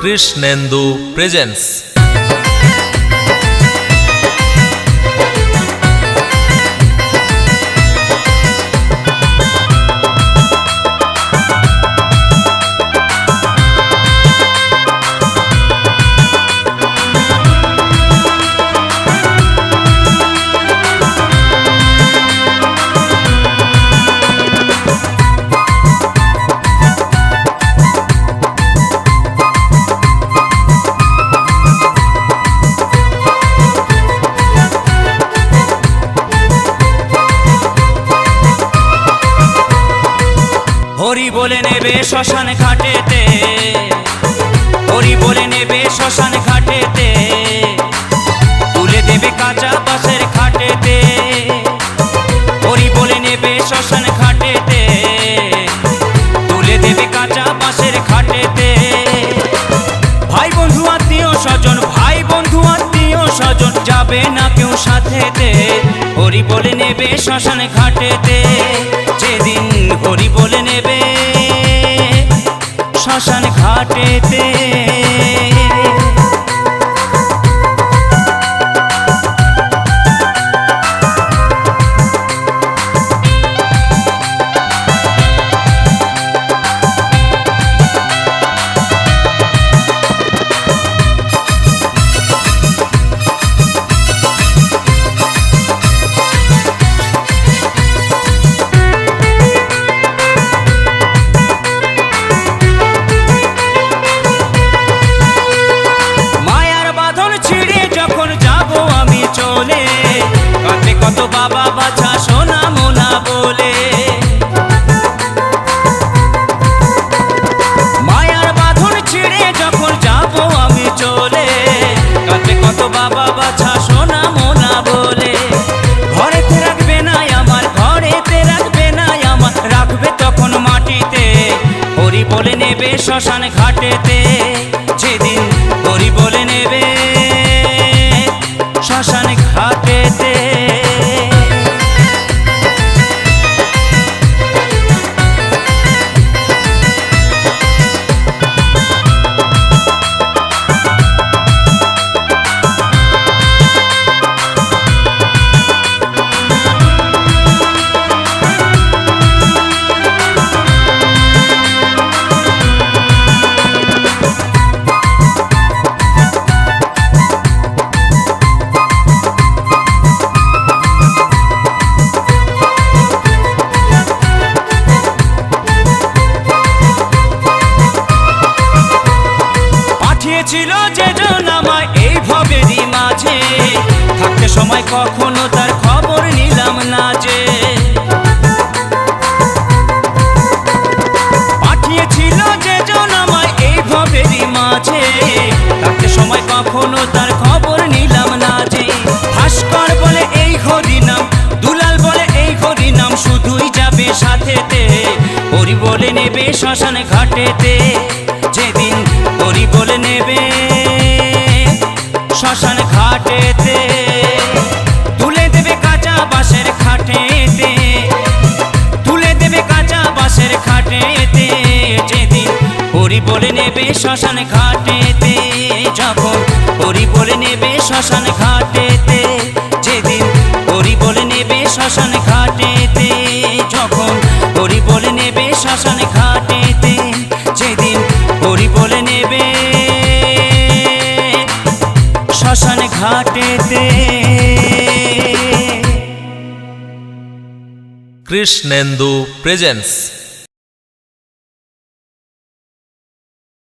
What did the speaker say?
Krishnendu presents. Hari বলে নেবে শ্মশান ঘাটেতে, হরি বলে নেবে শ্মশান ঘাটেতে, তুলে দেবে কাঁচা বাঁশের খাটেতে। হরি বলে নেবে শ্মশান ঘাটেতে, তুলে দেবে কাঁচা বাঁশের খাটেতে। ভাই বন্ধু আত্মীয় স্বজন, ভাই বন্ধু আত্মীয় স্বজন, যাবে না কেউ সাথেতে। হরি বলে নেবে শ্মশান ঘাটেতে, যেদিন হরি বলে নেবে শ্মশান ঘাটেতে। কত বাবা বাছা সোনা মোনা বলে, মায়ার বাঁধন ছিঁড়ে যখন যাব আমি চলে, কাছে কত বাবা বাছা সোনা মোনা বলে। ঘরেতে রাখবে না আমার, ঘরেতে রাখবে না আমার, রাখবে তখন মাটিতে। হরি বলে নেবে শ্মশান ঘাটেতে, যেদিন হরি বলে নেবে শ্মশান ঘাটেতে। ছিল যে জন আমায় এই ভবেরই মাঝে, থাকতে সময় কখনো তার খবর নিলাম না যে। পাঠিয়েছিল যে জন আমায় এই ভবেরই মাঝে, থাকতে সময় কখনো তার খবর নিলাম না যে। ভাস্কর বলে এই হরি নাম, দুলাল বলে এই হরি নাম, শুধুই যাবে সাথেতে। হরি বলে নেবে শ্মশান ঘাটেতে, যেদিন হরি বলে নেবে শ্মশান ঘাটেতে। তুলে দেবে কাঁচা বাঁশের খাটেতে, তুলে দেবে কাঁচা বাঁশের খাটেতে, যেদিন হরি বলে নেবে শ্মশান ঘাটেতে। যখন হরি বলে নেবে শ্মশান ঘাটেতে, যেদিন হরি বলে নেবে শ্মশান ঘাটেতে। যখন হরি বলে নেবে শ্মশান ঘাটেতে, যেদিন হরি বলে নেবে শ্মশান ঘাটেতে। কৃষ্ণেন্দু প্রেজেন্টস।